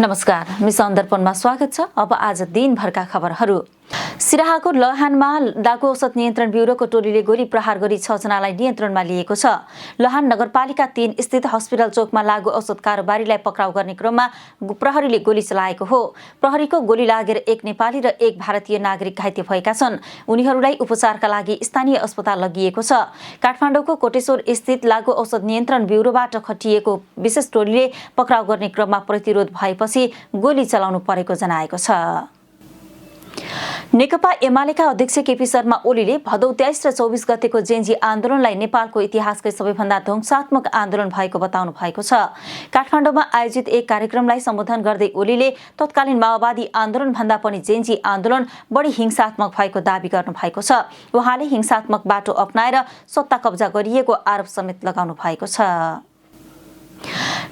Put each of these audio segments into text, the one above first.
नमस्कार, मिसन दर्पणमा स्वागत छ। अब आज दिनभरका खबरहरू। सिराहाको लहानमा डाकु औषध नियन्त्रण ब्युरोको टोलीले गोली प्रहार गरी 6 जनालाई नियन्त्रणमा लिएको छ। लहान नगरपालिका 3 स्थित हस्पिटल चोकमा लागु औषध कारोबारीलाई पक्राउ गर्ने क्रममा प्रहरीले गोली चलाएको हो। प्रहरीको गोली लागेर एक नेपाली र एक भारतीय नागरिक घाइते भएका छन्। उनीहरूलाई उपचारका लागि स्थानीय अस्पताल लगिएको छ। काठमाडौँको कोटेश्वर स्थित लागु औषध नियन्त्रण ब्युरोबाट खटिएको विशेष टोलीले पक्राउ गर्ने क्रममा प्रतिरोध भएपछि गोली चलाउनु परेको जनाएको छ। नेकपा एमालेका अध्यक्ष केपी शर्मा ओलीले भदौ 23 र 24 गतेको जेएनजी आन्दोलनलाई नेपालको इतिहासकै सबैभन्दा ध्वंसात्मक आन्दोलन भएको बताउनु भएको छ। काठमाडौँमा आयोजित एक कार्यक्रमलाई सम्बोधन गर्दै ओलीले तत्कालीन माओवादी आन्दोलनभन्दा पनि जेएनजी आन्दोलन बढी हिंसात्मक भएको दावी गर्नु भएको छ। उहाँले हिंसात्मक बाटो अपनाएर सत्ता कब्जा गरिएको आरोप समेत लगाउनु भएको छ।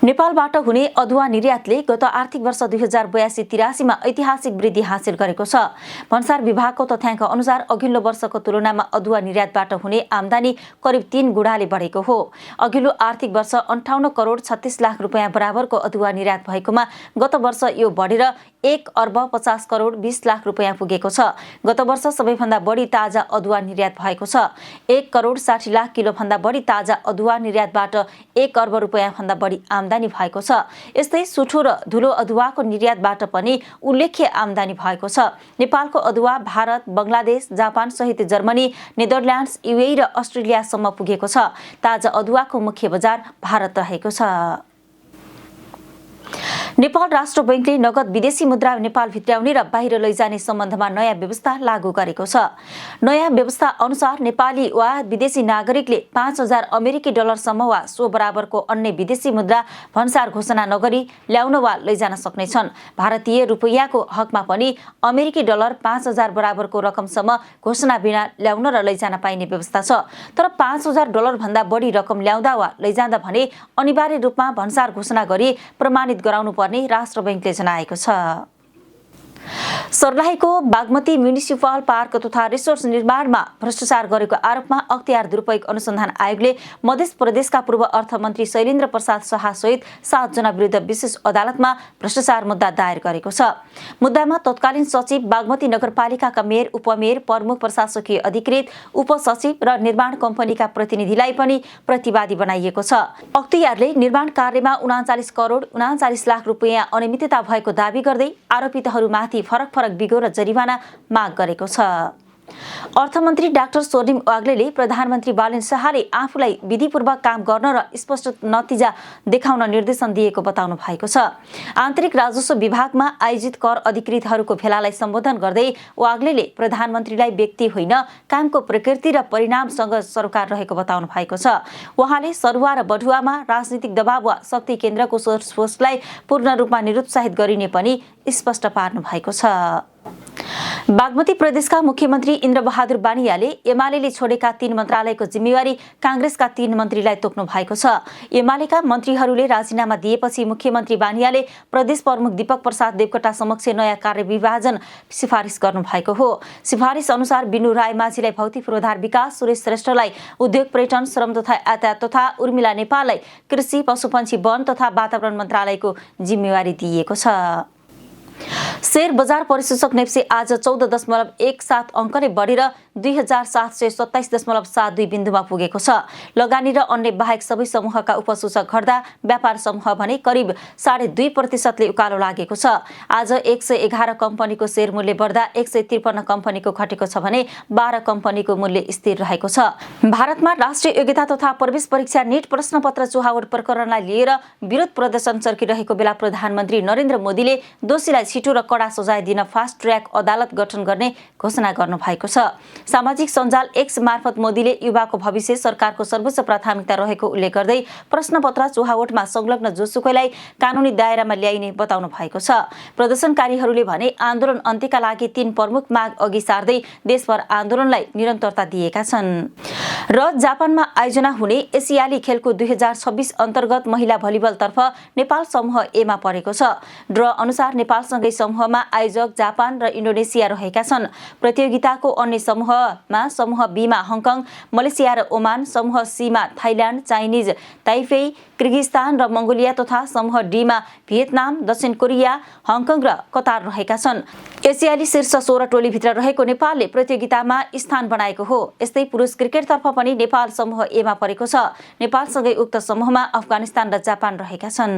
नेपालबाट हुने अदुवा निर्यातले गत आर्थिक वर्ष 2082-83 मा ऐतिहासिक वृद्धि हासिल गरेको छ। भन्सार विभागको तथ्याङ्क अनुसार अघिल्लो वर्षको तुलनामा अदुवा निर्यातबाट हुने आम्दानी करिब 3 गुणाले बढेको हो। अघिल्लो आर्थिक वर्ष 58 करोड 36 लाख रुपैयाँ बराबरको अदुवा निर्यात भएकोमा गत वर्ष यो बढेर 1 अर्ब 50 करोड 20 लाख रुपैयाँ पुगेको छ। गत वर्ष सबैभन्दा बढी ताजा अदुवा निर्यात भएको छ। 1 करोड 60 लाख किलो भन्दा बढी ताजा अदुवा निर्यातबाट 1 अर्ब रुपैयाँ भन्दा बढी आम्दानी भएको छ। यस्तै सुठो र धुलो अदुवाको निर्यातबाट पनि उल्लेख्य आम्दानी भएको छ। नेपालको अदुवा भारत, बंगलादेश, जापान सहित जर्मनी, नेदरल्यान्ड्स, युएई र अस्ट्रेलियासम्म पुगेको छ। ताजा अदुवाको मुख्य बजार भारत रहेको छ। नेपाल राष्ट्र बैंकले नगद विदेशी मुद्रा नेपाल भित्राउने र बाहिर लैजाने सम्बन्धमा नयाँ व्यवस्था लागू गरेको छ। नयाँ व्यवस्था अनुसार नेपाली वा विदेशी नागरिकले 5000 अमेरिकी डलरसम्म वा सो बराबरको अन्य विदेशी मुद्रा भन्सार घोषणा नगरी ल्याउन वा लैजान सक्नेछन्। भारतीय रुपैयाँको हकमा पनि अमेरिकी डलर 5000 बराबरको रकमसम्म घोषणा बिना ल्याउन र लैजान पाइने व्यवस्था छ। तर 5000 डलर भन्दा बढी रकम ल्याउँदा वा लैजाँदा भने अनिवार्य रूपमा भन्सार घोषणा गरी प्रमाणित गराउनु पर्ने राष्ट्र बैंकले जनाएको छ। सर्लाहीको बागमती म्युनिसिपल पार्क तथा रिसोर्ट निर्माणमा भ्रष्टाचार गरेको आरोपमा अख्तियार दुरुपयोग अनुसन्धान आयोगले मध्य प्रदेशका पूर्व अर्थमन्त्री शैलेन्द्र प्रसाद शाह सहित 7 जना विरुद्ध विशेष अदालतमा भ्रष्टाचार मुद्दा दायर गरेको छ। मुद्दामा तत्कालीन सचिव, बागमती नगरपालिकाका मेयर, उपमेयर, प्रमुख प्रशासकीय अधिकृत, उपसचिव र निर्माण कम्पनीका प्रतिनिधिलाई पनि प्रतिवादी बनाइएको छ। अख्तियारले निर्माण कार्यमा 39 करोड 39 लाख रुपैयाँ अनियमितता भएको दावी गर्दै आरोपितहरूमाथि फरक बिगो र जरिवाना माग गरेको छ। अर्थमन्त्री डाक्टर स्वर्णिम वाग्लेले प्रधानमन्त्री बालेन शाहले आफूलाई विधिपूर्वक काम गर्न र स्पष्ट नतिजा देखाउन निर्देशन दिएको बताउनु भएको छ। आन्तरिक राजस्व विभागमा आयोजित कर अधिकृतहरूको भेलालाई सम्बोधन गर्दै वाग्लेले प्रधानमन्त्रीलाई व्यक्ति होइन, कामको प्रकृति र परिणामसँग सरोकार रहेको बताउनु भएको छ। उहाँले सरुवा र बढुवामा राजनीतिक दबाव वा शक्ति केन्द्रको सोचलाई पूर्ण रूपमा निरुत्साहित गरिने पनि स्पष्ट पार्नु भएको छ। बागमती प्रदेशका मुख्यमन्त्री इन्द्रबहादुर बानियाले एमालेले छोडेका 3 मन्त्रालयको जिम्मेवारी कांग्रेसका 3 मन्त्रीलाई तोक्नु भएको छ। एमालेका मन्त्रीहरूले राजीनामा दिएपछि मुख्यमन्त्री बानियाले प्रदेश प्रमुख दीपक प्रसाद देवकोटा समक्ष नयाँ कार्यविभाजन सिफारिस गर्नु भएको हो। सिफारिस अनुसार बिनु रायमाझीलाई भौतिक पूर्वाधार विकास, सुरेश श्रेष्ठलाई उद्योग पर्यटन, श्रम तथा यातायात तथा उर्मिला नेपाललाई कृषि, पशुपन्छी, वन तथा वातावरण मन्त्रालयको जिम्मेवारी दिइएको छ। शेयर बजार परिसूचक नेप्से आज 14.17 अङ्कले बढेर 2727.72 बिन्दुमा पुगेको छ। लगानी र अन्य बाहेक सबै समूहका उपसूचक घट्दा व्यापार समूह भने करिब 2.5% उकालो लागेको छ। आज 111 कम्पनीको शेयर मूल्य बढ्दा 153 कम्पनीको घटेको छ भने 12 कम्पनीको मूल्य स्थिर रहेको छ। भारतमा राष्ट्रिय योग्यता तथा प्रवेश परीक्षा नीट प्रश्नपत्र चुहावट प्रकरणलाई लिएर विरोध प्रदर्शन चर्किरहेको बेला प्रधानमन्त्री नरेन्द्र मोदीले दोषीलाई छिटो र कडा सजाय दिन फास्ट ट्र्याक अदालत गठन गर्ने घोषणा गर्नु भएको छ। सामाजिक सञ्जाल एक्स मार्फत मोदीले युवाको भविष्य सरकारको सर्वोच्च प्राथमिकता रहेको उल्लेख गर्दै प्रश्नपत्र चुहावटमा संलग्न जोसुकैलाई कानुनी दायरामा ल्याइने बताउनु भएको छ। प्रदर्शनकारीहरूले भने आन्दोलन अन्त्यका लागि 3 प्रमुख माग अघि सार्दै देशभर आन्दोलनलाई निरन्तरता दिएका छन्। र जापानमा आयोजना हुने एसियाली खेलकुद 2026 अन्तर्गत महिला भलिबलतर्फ नेपाल समूह ए मा परेको छ। ड्र अनुसार नेपालसँगै समूह समूहमा आयोजक जापान र इन्डोनेसिया रहेका छन्। प्रतियोगिताको अन्य समूहमा समूह बीमा हङकङ, मलेसिया र ओमान, समूह सीमा थाइल्यान्ड, चाइनिज ताइपेई, किर्गिस्तान र मङ्गोलिया तथा समूह डीमा भियतनाम, दक्षिण कोरिया, हङकङ र कतार रहेका छन्। एसियाली शीर्ष 16 टोलीभित्र रहेको नेपालले प्रतियोगितामा स्थान बनाएको हो। यस्तै पुरुष क्रिकेटतर्फ पनि नेपाल समूह एमा परेको छ। नेपालसँगै उक्त समूहमा अफगानिस्तान र जापान रहेका छन्।